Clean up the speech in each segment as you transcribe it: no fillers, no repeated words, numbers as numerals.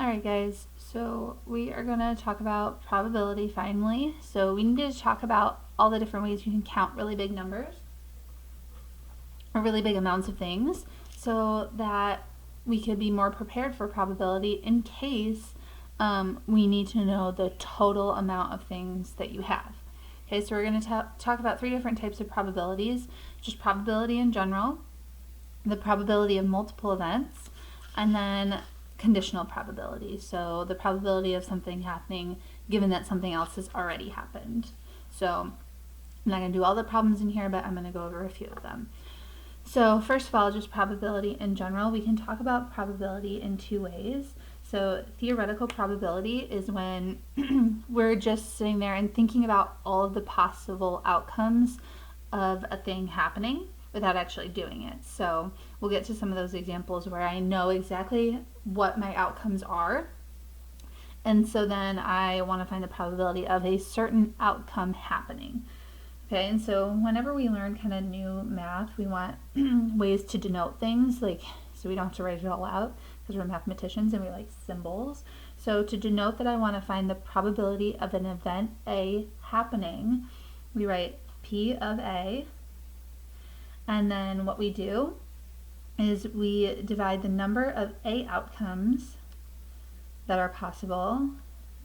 Alright guys, so we are going to talk about probability finally. So we need to talk about all the different ways you can count really big numbers or really big amounts of things so that we could be more prepared for probability in case we need to know the total amount of things that you have. Okay, so we're going to talk about three different types of probabilities, just probability in general, the probability of multiple events, and then conditional probability, so the probability of something happening given that something else has already happened. So I'm not going to do all the problems in here, but I'm going to go over a few of them. So first of all, just probability in general. We can talk about probability in two ways. So theoretical probability is when we're just sitting there and thinking about all of the possible outcomes of a thing happening without actually doing it. So we'll get to some of those examples where I know exactly what my outcomes are, and so then I want to find the probability of a certain outcome happening. Okay, and so whenever we learn kind of new math, we want ways to denote things, like, so we don't have to write it all out because we're mathematicians and we like symbols. So to denote that I want to find the probability of an event A happening, we write P of A, and then what we do is we divide the number of A outcomes that are possible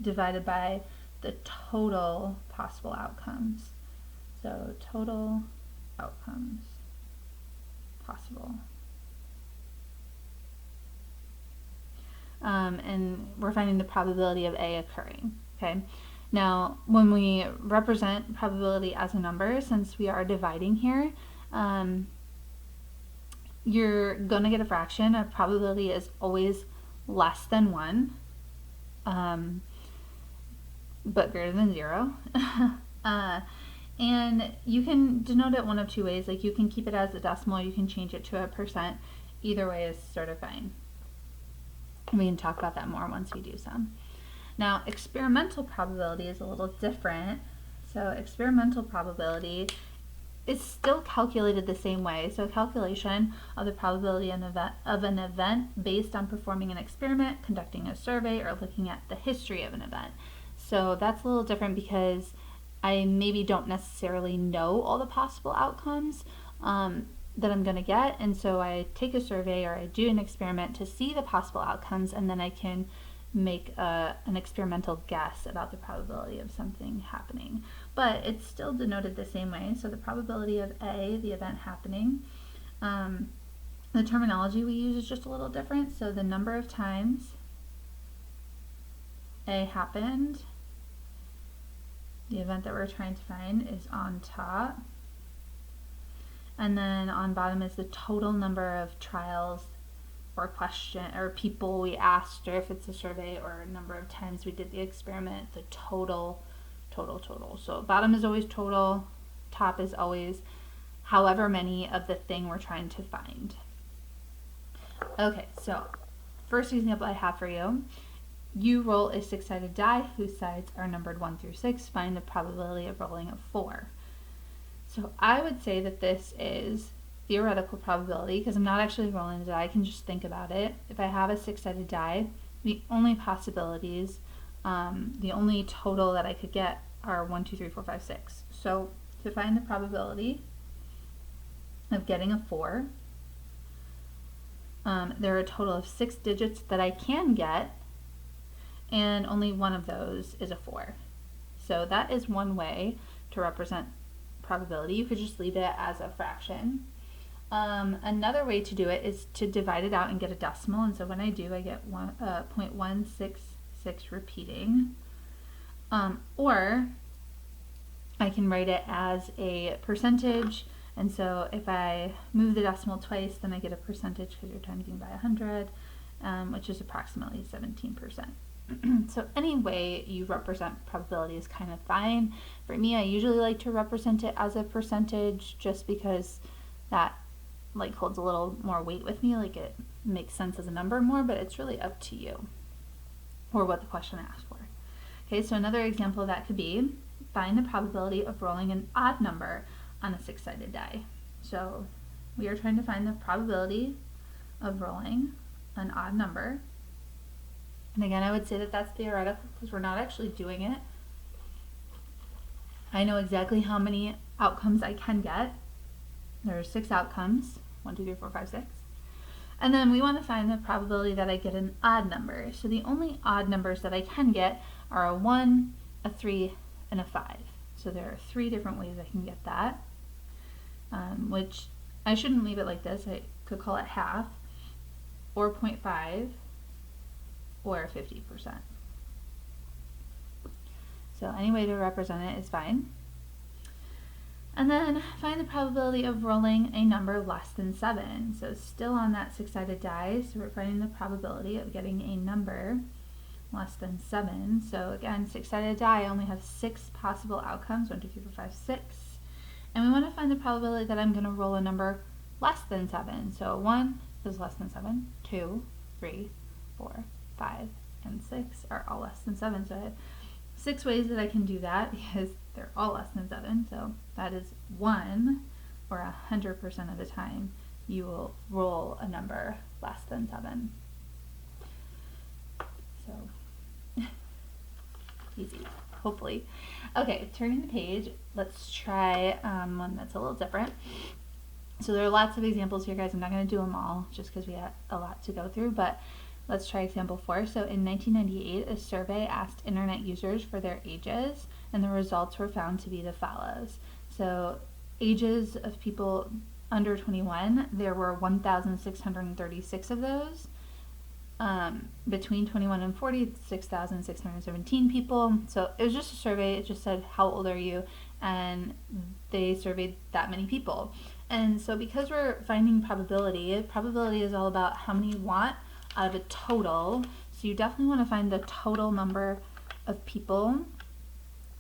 divided by the total possible outcomes. So total outcomes possible. And we're finding the probability of A occurring. Okay. Now, when we represent probability as a number, since we are dividing here, you're going to get a fraction. A probability is always less than 1, but greater than 0. And you can denote it one of two ways. Like, you can keep it as a decimal, you can change it to a percent. Either way is sort of fine. We can talk about that more once we do some. Now, experimental probability is a little different. So experimental probability is still calculated the same way. So calculation of the probability of an event based on performing an experiment, conducting a survey, or looking at the history of an event. So that's a little different because I maybe don't necessarily know all the possible outcomes that I'm going to get, and so I take a survey or I do an experiment to see the possible outcomes, and then I can make an experimental guess about the probability of something happening. But it's still denoted the same way. So the probability of A, the event happening, the terminology we use is just a little different. So the number of times A happened, the event that we're trying to find, is on top. And then on bottom is the total number of trials or people we asked, or if it's a survey, or a number of times we did the experiment, the total. So bottom is always total, top is always however many of the thing we're trying to find. Okay, so first example I have for you. You roll a 6-sided die whose sides are numbered 1 through 6. Find the probability of rolling a 4. So I would say that this is theoretical probability because I'm not actually rolling the die. I can just think about it. If I have a 6-sided die, the only possibilities, the only total that I could get are 1, 2, 3, 4, 5, 6. So to find the probability of getting a 4, there are a total of 6 digits that I can get, and only one of those is a 4. So that is one way to represent probability. You could just leave it as a fraction. Another way to do it is to divide it out and get a decimal, and so when I do, I get 0.166 repeating. Or I can write it as a percentage, and so if I move the decimal twice, then I get a percentage because you're timing by 100, which is approximately 17%. So any way you represent probability is kind of fine. For me, I usually like to represent it as a percentage just because that like holds a little more weight with me, like it makes sense as a number more, but it's really up to you or what the question asked for. Okay, so another example of that could be find the probability of rolling an odd number on a 6-sided die. So we are trying to find the probability of rolling an odd number And again, I would say that that's theoretical because we're not actually doing it. I know exactly how many outcomes I can get. There are 6 outcomes, 1, 2, 3, 4, 5, 6. And then we want to find the probability that I get an odd number. So the only odd numbers that I can get are a 1, a 3, and a 5. So there are 3 different ways I can get that, which I shouldn't leave it like this. I could call it half, or 0.5, or 50%. So any way to represent it is fine. And then find the probability of rolling a number less than 7. So still on that 6-sided die, so we're finding the probability of getting a number less than 7. So again, 6-sided die only have 6 possible outcomes, 1, 2, 3, 4, 5, 6. And we want to find the probability that I'm going to roll a number less than 7. So 1 is less than 7, 2, 3, 4, 5, and 6 are all less than 7. So I have 6 ways that I can do that because they're all less than 7. So that is 1, or 100% of the time you will roll a number less than 7. So easy, hopefully. Okay, turning the page, let's try one that's a little different. So there are lots of examples here, guys. I'm not going to do them all just because we have a lot to go through, but let's try example 4. So in 1998, a survey asked internet users for their ages, and the results were found to be the follows. So ages of people under 21, there were 1,636 of those. Between 21 and 40, 6,617 people. So it was just a survey. It just said, how old are you? And they surveyed that many people. And so because we're finding probability is all about how many you want out of a total. So you definitely want to find the total number of people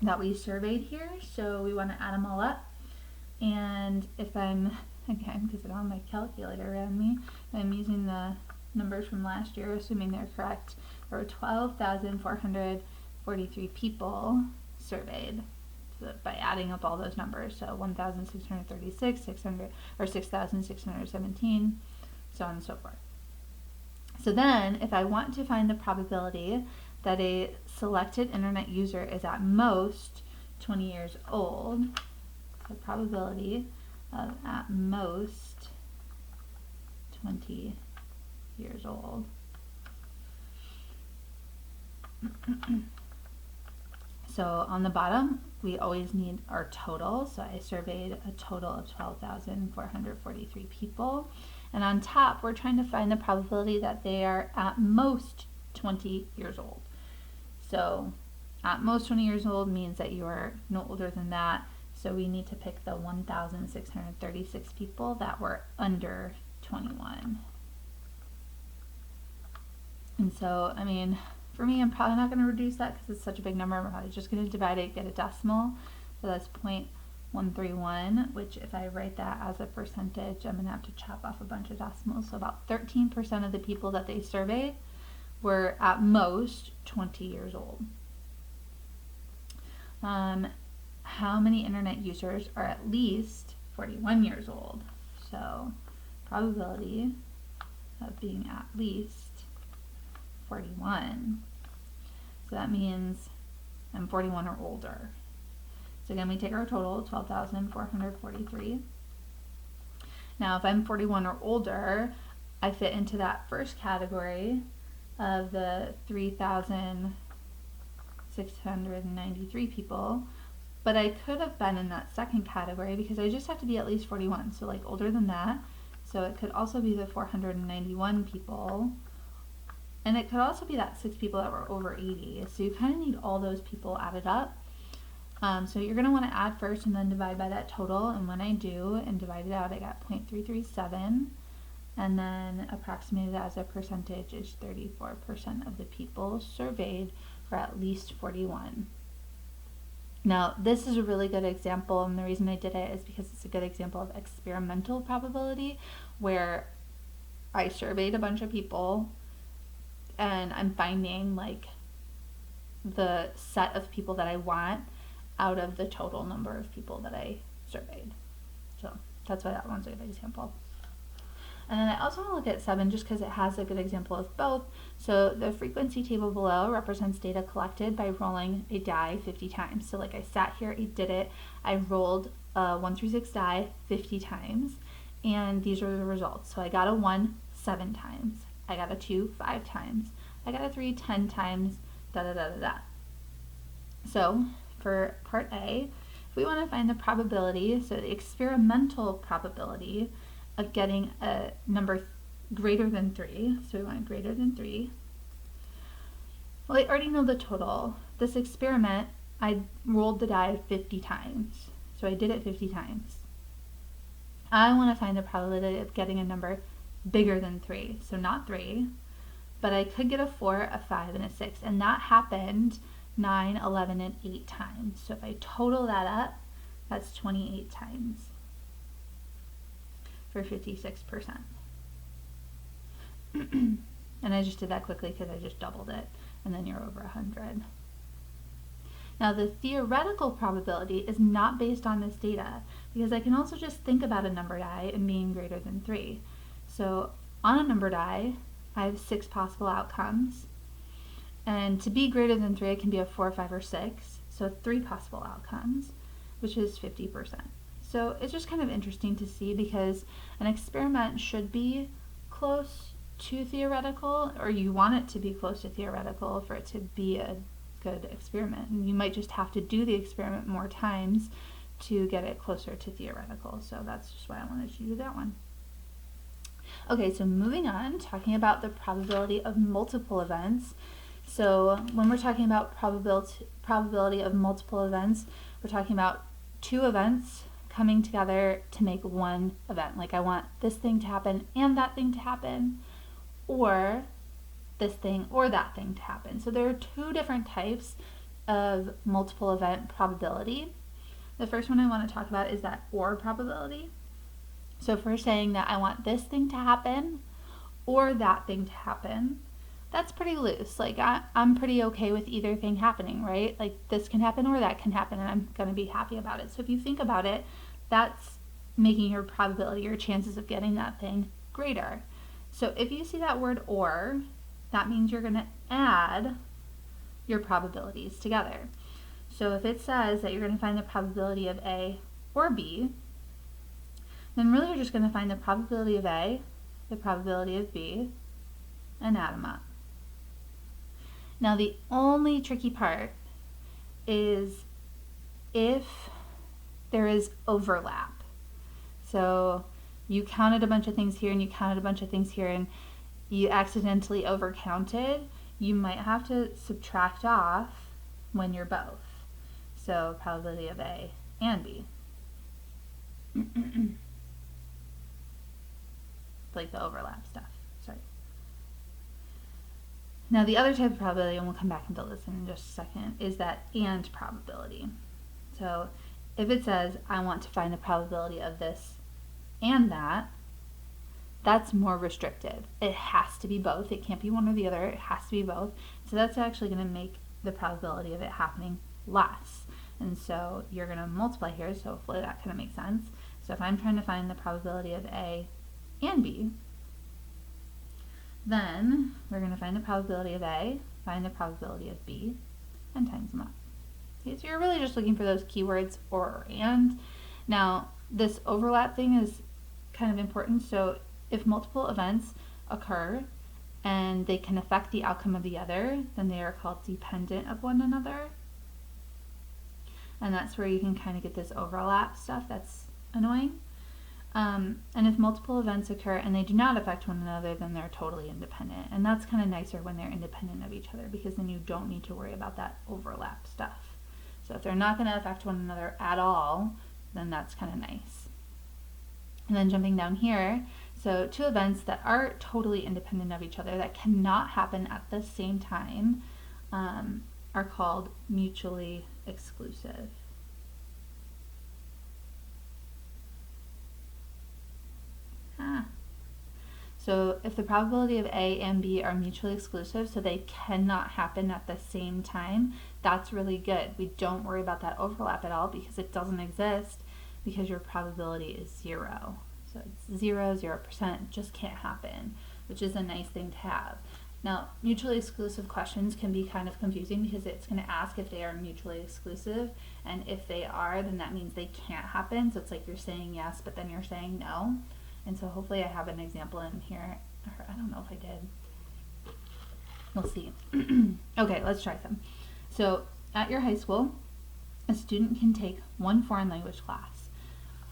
that we surveyed here. So we want to add them all up. And if I'm, again, because I don't have my calculator around me, I'm using the numbers from last year, assuming they're correct. There were 12,443 people surveyed by adding up all those numbers. So 1,636, 600, or 6,617, so on and so forth. So then, if I want to find the probability that a selected internet user is at most 20 years old, the probability of at most 20 years old. So on the bottom, we always need our total. So I surveyed a total of 12,443 people. And on top, we're trying to find the probability that they are at most 20 years old. So at most 20 years old means that you are no older than that. So we need to pick the 1,636 people that were under 21. And so, I mean, for me, I'm probably not going to reduce that because it's such a big number. I'm probably just going to divide it, get a decimal. So that's 0.131, which if I write that as a percentage, I'm going to have to chop off a bunch of decimals. So about 13% of the people that they surveyed were at most 20 years old. How many internet users are at least 41 years old? So probability of being at least 41. So that means I'm 41 or older. So again, we take our total, 12,443. Now, if I'm 41 or older, I fit into that first category of the 3,693 people, but I could have been in that second category because I just have to be at least 41, so like older than that. So it could also be the 491 people. And it could also be that 6 people that were over 80. So you kind of need all those people added up. So you're going to want to add first and then divide by that total. And when I do and divide it out, I got 0.337. And then approximated as a percentage is 34% of the people surveyed for at least 41. Now, this is a really good example, and the reason I did it is because it's a good example of experimental probability, where I surveyed a bunch of people and I'm finding like the set of people that I want out of the total number of people that I surveyed. So that's why that one's a good example. And then I also want to look at 7 just because it has a good example of both. So the frequency table below represents data collected by rolling a die 50 times. So like I sat here, I did it, I rolled a 1 through 6 die 50 times, and these are the results. So I got a 1 7 times, I got a 2 5 times, I got a 3 10 times, da da da da da. So for part A, if we want to find the probability, so the experimental probability of getting a number greater than 3, so we want greater than 3. Well, I already know the total. This experiment, I rolled the die 50 times, so I did it 50 times. I want to find the probability of getting a number bigger than 3, so not 3, but I could get a 4, a 5, and a 6, and that happened 9, 11, and 8 times. So if I total that up, that's 28 times for 56%. And I just did that quickly because I just doubled it, and then you're over 100. Now the theoretical probability is not based on this data, because I can also just think about a number die and being greater than 3. So on a number die, I have 6 possible outcomes. And to be greater than 3, it can be a 4, 5, or 6. So 3 possible outcomes, which is 50%. So it's just kind of interesting to see, because an experiment should be close to theoretical, or you want it to be close to theoretical for it to be a good experiment. And you might just have to do the experiment more times to get it closer to theoretical. So that's just why I wanted to do that one. Okay, so moving on, talking about the probability of multiple events. So when we're talking about probability of multiple events, we're talking about 2 events coming together to make one event. Like I want this thing to happen and that thing to happen, or this thing or that thing to happen. So there are 2 different types of multiple event probability. The first one I want to talk about is that or probability. So if we're saying that I want this thing to happen or that thing to happen, that's pretty loose. Like I'm pretty okay with either thing happening, right? Like this can happen or that can happen, and I'm going to be happy about it. So if you think about it, that's making your probability, your chances of getting that thing greater. So if you see that word or, that means you're going to add your probabilities together. So if it says that you're going to find the probability of A or B, then really you're just going to find the probability of A, the probability of B, and add them up. Now the only tricky part is if there is overlap. So you counted a bunch of things here and you counted a bunch of things here and you accidentally overcounted, you might have to subtract off when you're both. So probability of A and B. Like the overlap stuff. Sorry. Now the other type of probability, and we'll come back and build this in just a second, is that and probability. So if it says I want to find the probability of this and that, that's more restrictive. It has to be both. It can't be one or the other. It has to be both. So that's actually going to make the probability of it happening less. And so you're going to multiply here, so hopefully that kind of makes sense. So if I'm trying to find the probability of A and B, then we're going to find the probability of A, find the probability of B, and times them up. Okay, so you're really just looking for those keywords or and. Now this overlap thing is kind of important. So if multiple events occur and they can affect the outcome of the other, then they are called dependent of one another. And that's where you can kind of get this overlap stuff that's annoying. And if multiple events occur and they do not affect one another, then they're totally independent. And that's kind of nicer when they're independent of each other, because then you don't need to worry about that overlap stuff. So if they're not going to affect one another at all, then that's kind of nice. And then jumping down here, so 2 events that are totally independent of each other, that cannot happen at the same time, are called mutually exclusive. So if the probability of A and B are mutually exclusive, so they cannot happen at the same time, that's really good. We don't worry about that overlap at all because it doesn't exist, because your probability is 0. So it's 0%, just can't happen, which is a nice thing to have. Now, mutually exclusive questions can be kind of confusing because it's going to ask if they are mutually exclusive, and if they are, then that means they can't happen. So it's like you're saying yes, but then you're saying no. And so hopefully I have an example in here. I don't know if I did. We'll see. Okay, let's try some. So at your high school, a student can take one foreign language class.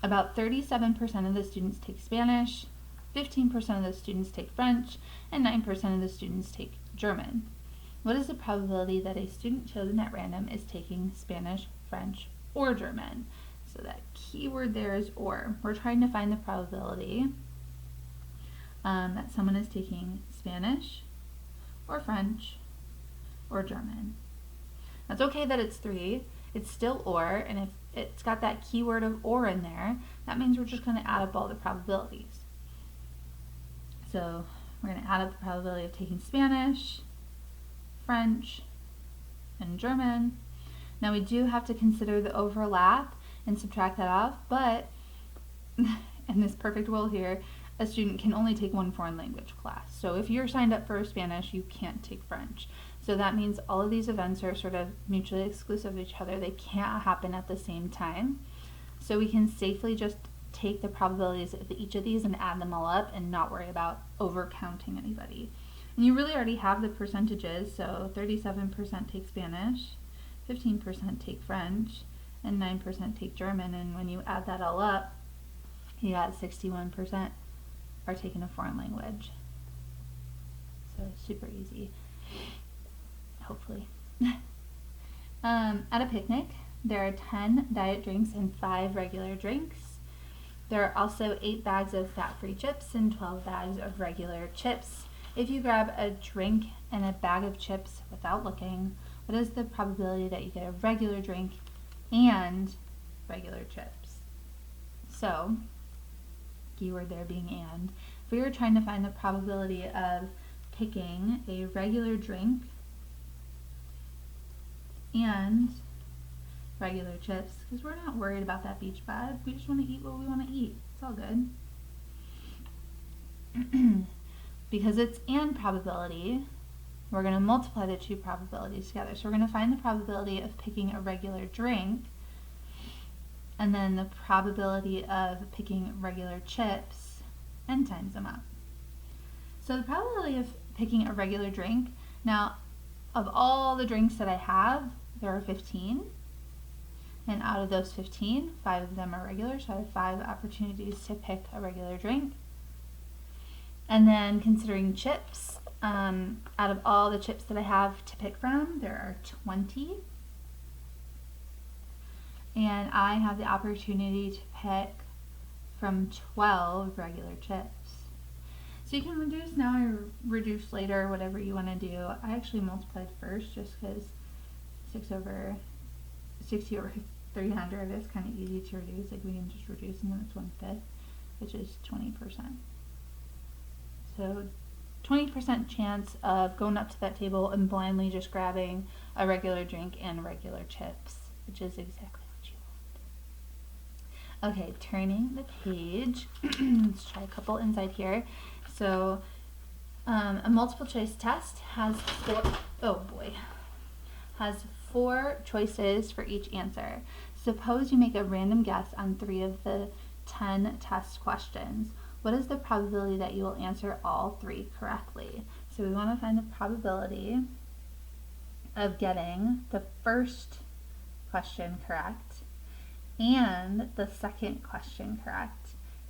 About 37% of the students take Spanish, 15% of the students take French, and 9% of the students take German. What is the probability that a student chosen at random is taking Spanish, French, or German? So that key word there is or. We're trying to find the probability that someone is taking Spanish, or French, or German. That's okay that it's 3. It's still or, and if it's got that keyword of or in there, that means we're just going to add up all the probabilities. So we're going to add up the probability of taking Spanish, French, and German. Now we do have to consider the overlap and subtract that off, but in this perfect world here, a student can only take one foreign language class. So if you're signed up for Spanish, you can't take French. So that means all of these events are sort of mutually exclusive of each other. They can't happen at the same time. So we can safely just take the probabilities of each of these and add them all up and not worry about overcounting anybody. And you really already have the percentages. So 37% take Spanish, 15% take French, and 9% take German. And when you add that all up, you got 61% are taking a foreign language. So super easy. Hopefully. At a picnic, there are 10 diet drinks and 5 regular drinks. There are also 8 bags of fat-free chips and 12 bags of regular chips. If you grab a drink and a bag of chips without looking, what is the probability that you get a regular drink and regular chips? So, keyword there being and. If we were trying to find the probability of picking a regular drink and regular chips, because we're not worried about that beach vibe. We just want to eat what we want to eat. It's all good. Because it's and probability, we're going to multiply the two probabilities together. So we're going to find the probability of picking a regular drink and then the probability of picking regular chips and times them up. So the probability of picking a regular drink, now of all the drinks that I have, there are 15. And out of those 15, 5 of them are regular, so I have 5 opportunities to pick a regular drink. And then considering chips, out of all the chips that I have to pick from, there are 20. And I have the opportunity to pick from 12 regular chips. So you can reduce now or reduce later, whatever you want to do. I actually multiplied first just because 60 over 300 is kind of easy to reduce. Like we can just reduce and then it's 1/5, which is 20%. So 20% chance of going up to that table and blindly just grabbing a regular drink and regular chips, which is exactly what you want. Okay, turning the page. Let's try a couple inside here. So a multiple choice test has four choices for each answer. Suppose you make a random guess on 3 of the 10 test questions. What is the probability that you will answer all 3 correctly? So we want to find the probability of getting the first question correct, and the second question correct,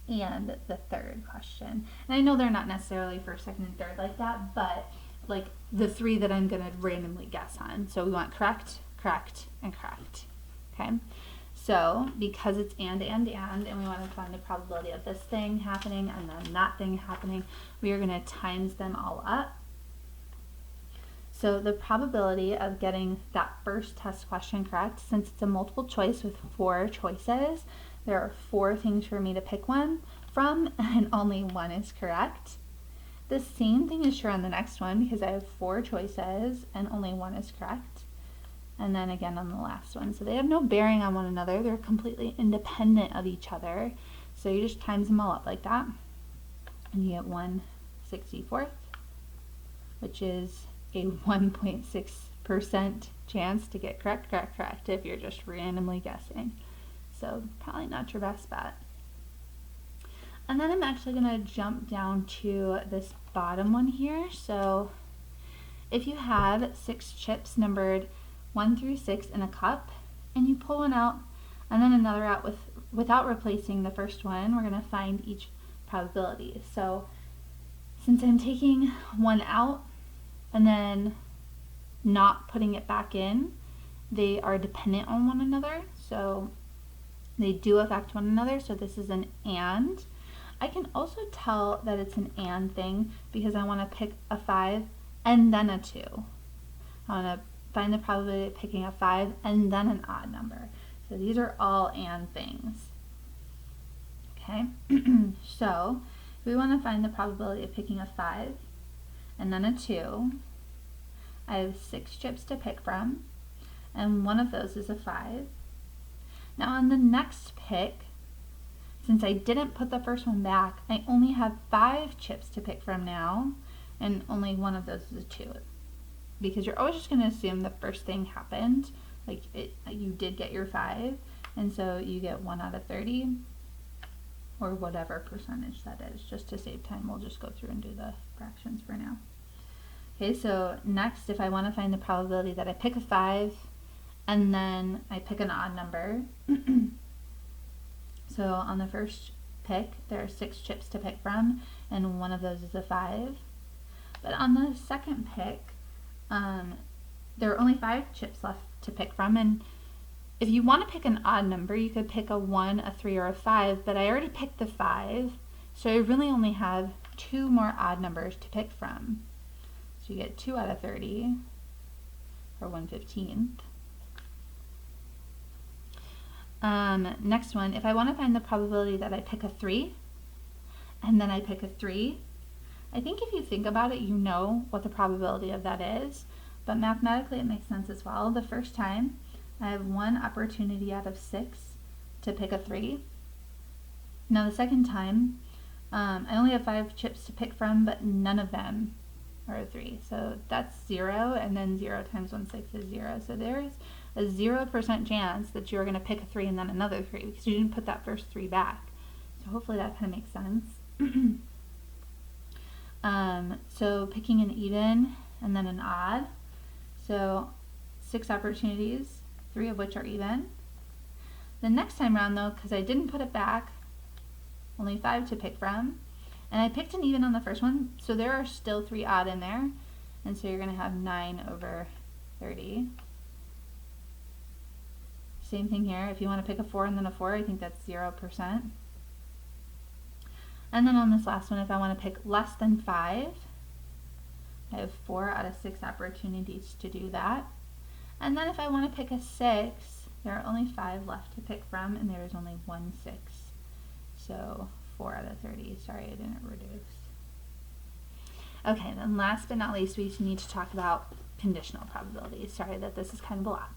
and the third question. And I know they're not necessarily first, second, and third like that, but like the 3 that I'm going to randomly guess on. So we want correct, correct, and correct. Okay? So because it's and we want to find the probability of this thing happening and then that thing happening, we are going to times them all up. So the probability of getting that first test question correct, since it's a multiple choice with 4 choices, there are 4 things for me to pick one from, and only 1 is correct. The same thing is true on the next one because I have 4 choices and only 1 is correct. And then again on the last one. So they have no bearing on one another. They're completely independent of each other. So you just times them all up like that, and you get 1/64, which is a 1.6% chance to get correct if you're just randomly guessing. So probably not your best bet. And then I'm actually going to jump down to this bottom one here. So if you have 6 chips numbered 1 through 6 in a cup, and you pull one out and then another out without replacing the first one, we're going to find each probability. So since I'm taking one out and then not putting it back in, they are dependent on one another. So they do affect one another. So this is an and. I can also tell that it's an and thing because I want to pick a 5 and then a 2. I want to find the probability of picking a 5 and then an odd number. So these are all and things. Okay, so we want to find the probability of picking a 5 and then a 2. I have 6 chips to pick from, and one of those is a 5. Now on the next pick, since I didn't put the first one back, I only have 5 chips to pick from now, and only one of those is a 2. Because you're always just going to assume the first thing happened, like you did get your 5, and so you get 1 out of 30, or whatever percentage that is. Just to save time, we'll just go through and do the fractions for now. Okay, so next, if I want to find the probability that I pick a 5, and then I pick an odd number, so on the first pick, there are 6 chips to pick from, and one of those is a 5. But on the second pick, there are only 5 chips left to pick from, and if you want to pick an odd number, you could pick a 1, a 3, or a 5, but I already picked the 5, so I really only have 2 more odd numbers to pick from. So you get 2 out of 30, or 1/15. Next one, if I want to find the probability that I pick a 3, and then I pick a 3, I think if you think about it, you know what the probability of that is, but mathematically it makes sense as well. The first time, I have 1 opportunity out of 6 to pick a 3. Now the second time, I only have 5 chips to pick from, but none of them are a 3. So that's 0, and then 0 times 1/6 is 0. So there's a 0% chance that you're going to pick a 3 and then another 3 because you didn't put that first 3 back. So hopefully that kind of makes sense. So picking an even and then an odd. So 6 opportunities, 3 of which are even. The next time around though, because I didn't put it back, only 5 to pick from, and I picked an even on the first one, so there are still 3 odd in there, and so you're going to have 9/30. Same thing here, if you want to pick a 4 and then a 4, I think that's 0%. And then on this last one, if I want to pick less than 5, I have 4 out of 6 opportunities to do that. And then if I want to pick a 6, there are only 5 left to pick from, and there is only 1 6. So 4 out of 30. Sorry, I didn't reduce. Okay, then last but not least, we need to talk about conditional probability. Sorry that this is kind of a lot.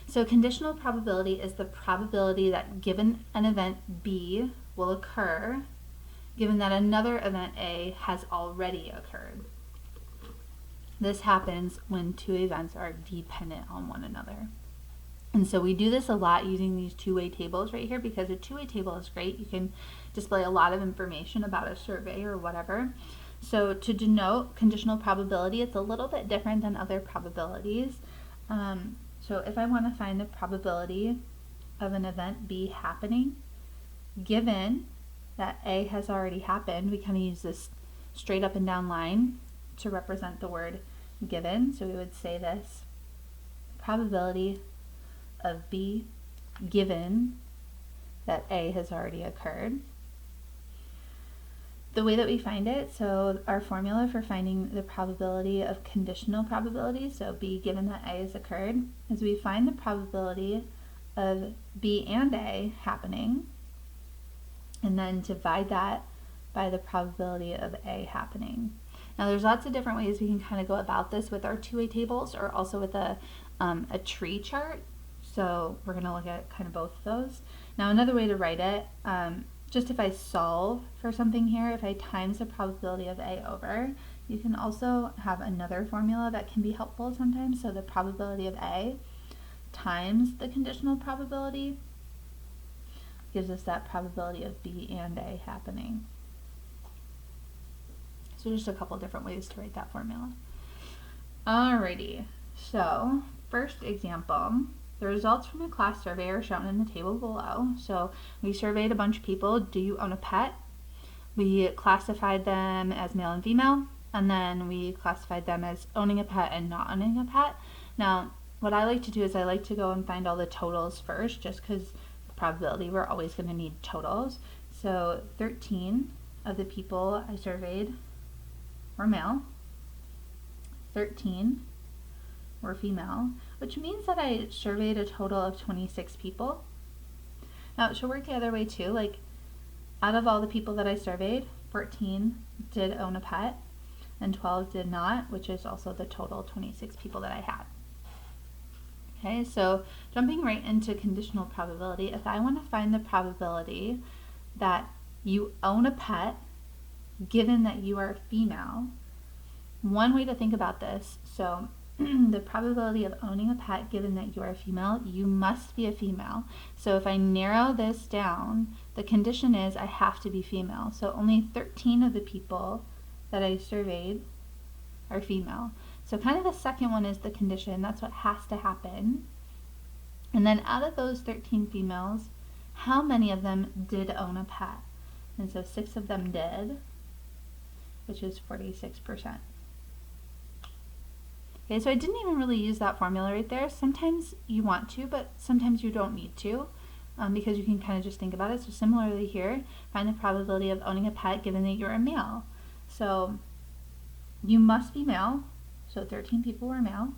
So conditional probability is the probability that given an event B will occur, given that another event A has already occurred. This happens when 2 events are dependent on one another. And so we do this a lot using these two-way tables right here because a two-way table is great. You can display a lot of information about a survey or whatever. So to denote conditional probability, it's a little bit different than other probabilities. So if I want to find the probability of an event B happening, given that A has already happened, we kind of use this straight up and down line to represent the word given. So we would say this: probability of B given that A has already occurred. The way that we find it, so our formula for finding the probability of conditional probability, so B given that A has occurred, is we find the probability of B and A happening, and then divide that by the probability of A happening. Now there's lots of different ways we can kind of go about this with our two-way tables or also with a tree chart. So we're going to look at kind of both of those. Now another way to write it, just if I solve for something here, if I times the probability of A over, you can also have another formula that can be helpful sometimes. So the probability of A times the conditional probability gives us that probability of B and A happening. So just a couple different ways to write that formula. Alrighty, so first example, the results from a class survey are shown in the table below. So we surveyed a bunch of people. Do you own a pet? We classified them as male and female, and then we classified them as owning a pet and not owning a pet. Now, what I like to do is I like to go and find all the totals first, just because probability, we're always going to need totals. So 13 of the people I surveyed were male, 13 were female, which means that I surveyed a total of 26 people. Now it should work the other way too, like out of all the people that I surveyed, 14 did own a pet and 12 did not, which is also the total 26 people that I had. Okay, so jumping right into conditional probability, if I want to find the probability that you own a pet given that you are female, one way to think about this, so the probability of owning a pet given that you are a female, you must be a female. So if I narrow this down, the condition is I have to be female. So only 13 of the people that I surveyed are female. So kind of the second one is the condition. That's what has to happen. And then out of those 13 females, how many of them did own a pet? And so 6 of them did, which is 46%. Okay, so I didn't even really use that formula right there. Sometimes you want to, but sometimes you don't need to, because you can kind of just think about it. So similarly here, find the probability of owning a pet given that you're a male. So you must be male. So 13 people were male.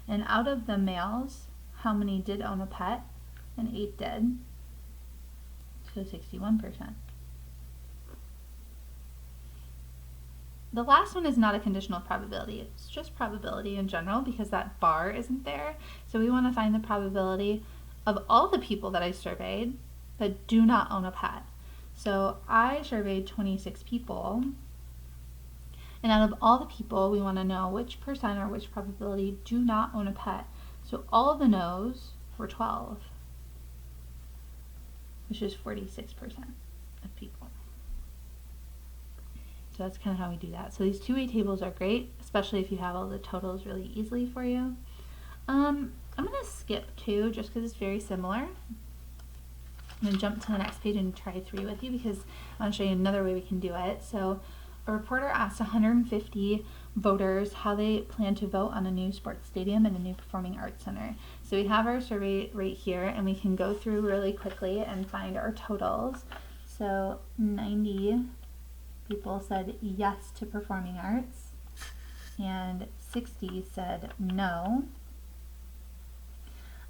And out of the males, how many did own a pet? And 8 did. So 61%. The last one is not a conditional probability. It's just probability in general because that bar isn't there. So we want to find the probability of all the people that I surveyed that do not own a pet. So I surveyed 26 people. And out of all the people, we want to know which percent or which probability do not own a pet. So all of the no's were 12, which is 46% of people. So that's kind of how we do that. So these two-way tables are great, especially if you have all the totals really easily for you. I'm going to skip 2 just because it's very similar. I'm going to jump to the next page and try 3 with you because I want to show you another way we can do it. So a reporter asked 150 voters how they plan to vote on a new sports stadium and a new performing arts center. So we have our survey right here and we can go through really quickly and find our totals. So 90 people said yes to performing arts and 60 said no.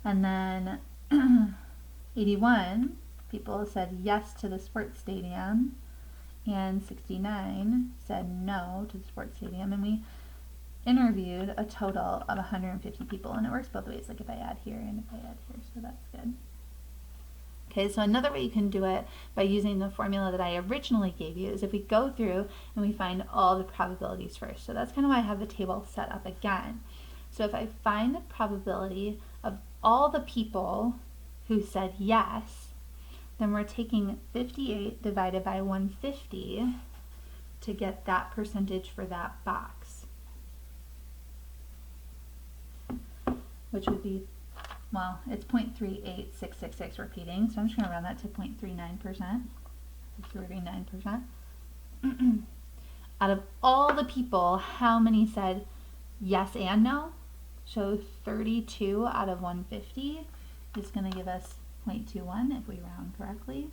And then 81 people said yes to the sports stadium and 69 said no to the sports stadium. And we interviewed a total of 150 people, and it works both ways, like if I add here and if I add here, so that's good. Okay, so another way you can do it by using the formula that I originally gave you is if we go through and we find all the probabilities first. So that's kind of why I have the table set up again. So if I find the probability of all the people who said yes, then we're taking 58 divided by 150 to get that percentage for that box, which would be, well, it's 0.38666 repeating, so I'm just going to round that to 0.39%, 39%. Out of all the people, how many said yes and no? So 32 out of 150 is going to give us 0.21 if we round correctly.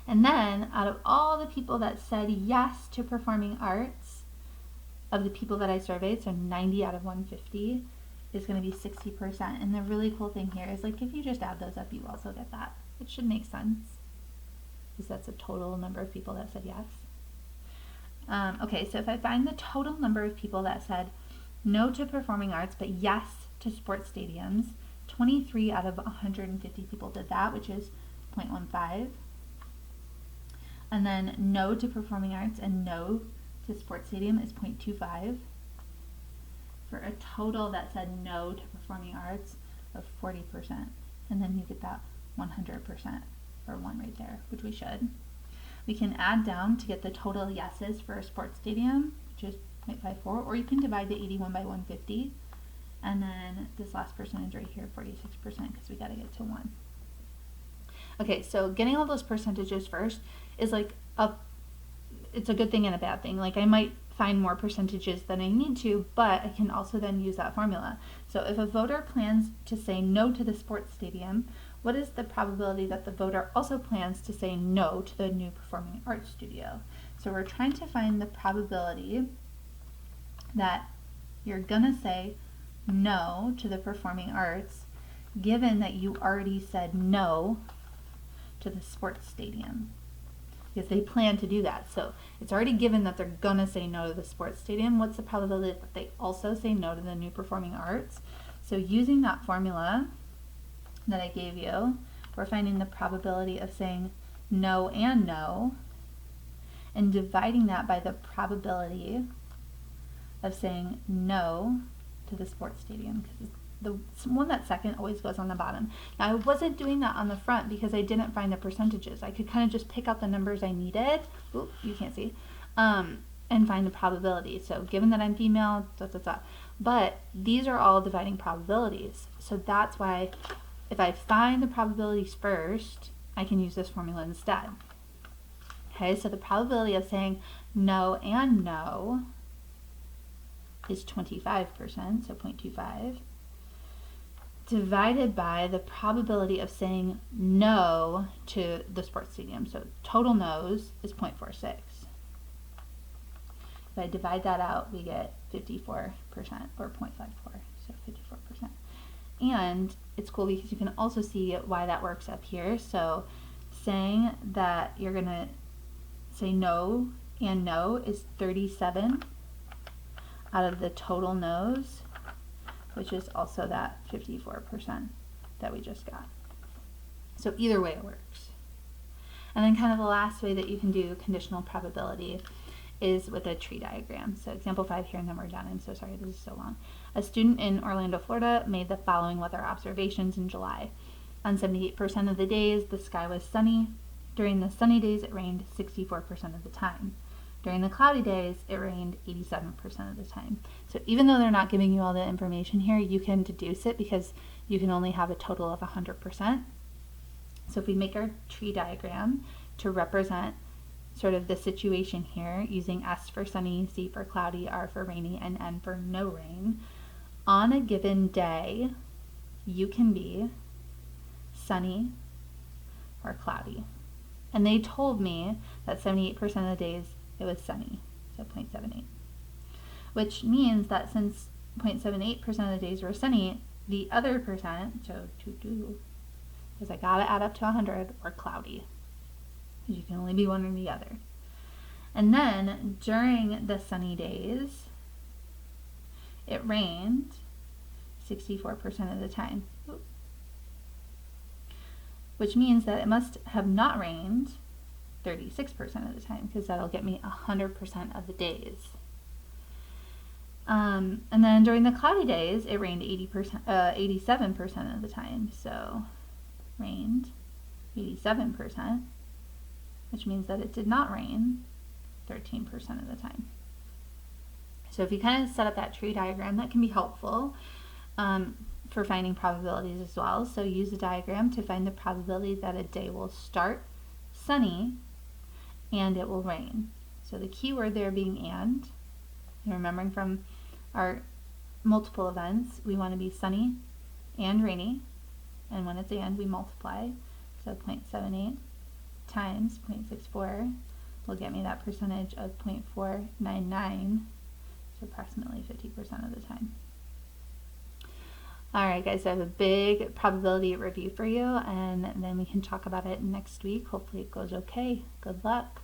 And then out of all the people that said yes to performing arts, of the people that I surveyed, so 90 out of 150 is going to be 60%. And the really cool thing here is, like, if you just add those up, you also get that. It should make sense, because that's a total number of people that said yes. Okay, so if I find the total number of people that said no to performing arts but yes to sports stadiums, 23 out of 150 people did that, which is 0.15. And then no to performing arts and no to sports stadium is 0.25. For a total that said no to performing arts of 40%. And then you get that 100%, or 1 right there, which we should. We can add down to get the total yeses for a sports stadium, which is 0.54, or you can divide the 81 by 150. And then this last percentage right here, 46%, because we got to get to 1. Okay, so getting all those percentages first is like it's a good thing and a bad thing. Like I might find more percentages than I need to, but I can also then use that formula. So if a voter plans to say no to the sports stadium, what is the probability that the voter also plans to say no to the new performing arts studio? So we're trying to find the probability that you're gonna say no to the performing arts, given that you already said no to the sports stadium, because they plan to do that. So it's already given that they're gonna say no to the sports stadium. What's the probability that they also say no to the new performing arts? So using that formula that I gave you, we're finding the probability of saying no and no, and dividing that by the probability of saying no to the sports stadium, because the one that's second always goes on the bottom. Now I wasn't doing that on the front because I didn't find the percentages. I could kind of just pick out the numbers I needed, oop, you can't see, and find the probability. So given that I'm female, but these are all dividing probabilities. So that's why if I find the probabilities first, I can use this formula instead. Okay, so the probability of saying no and no is 25%, so 0.25, divided by the probability of saying no to the sports stadium. So total no's is 0.46. If I divide that out, we get 54%, or 0.54, so 54%. And it's cool because you can also see why that works up here. So saying that you're going to say no and no is 37 out of the total no's, which is also that 54% that we just got. So either way it works. And then kind of the last way that you can do conditional probability is with a tree diagram. So example 5 here, and then we're done. I'm so sorry, this is so long. A student in Orlando, Florida made the following weather observations in July. On 78% of the days, the sky was sunny. During the sunny days, it rained 64% of the time. During the cloudy days, it rained 87% of the time. So even though they're not giving you all the information here, you can deduce it because you can only have a total of 100%. So if we make our tree diagram to represent sort of the situation here, using S for sunny, C for cloudy, R for rainy, and N for no rain, on a given day, you can be sunny or cloudy. And they told me that 78% of the days it was sunny, so 0.78. Which means that since 0.78% of the days were sunny, the other percent, so 2, because I gotta add up to 100, were cloudy. You can only be one or the other. And then during the sunny days, it rained 64% of the time. Which means that it must have not rained 36% of the time, because that'll get me 100% of the days. And then during the cloudy days, it rained 87% of the time. So rained 87%, which means that it did not rain 13% of the time. So if you kind of set up that tree diagram, that can be helpful for finding probabilities as well. So use a diagram to find the probability that a day will start sunny and it will rain. So the key word there being and remembering from our multiple events, we want to be sunny and rainy, and when it's and, we multiply. So 0.78 times 0.64 will get me that percentage of 0.499, so approximately 50% of the time. Alright guys, I have a big probability review for you, and then we can talk about it next week. Hopefully it goes okay. Good luck.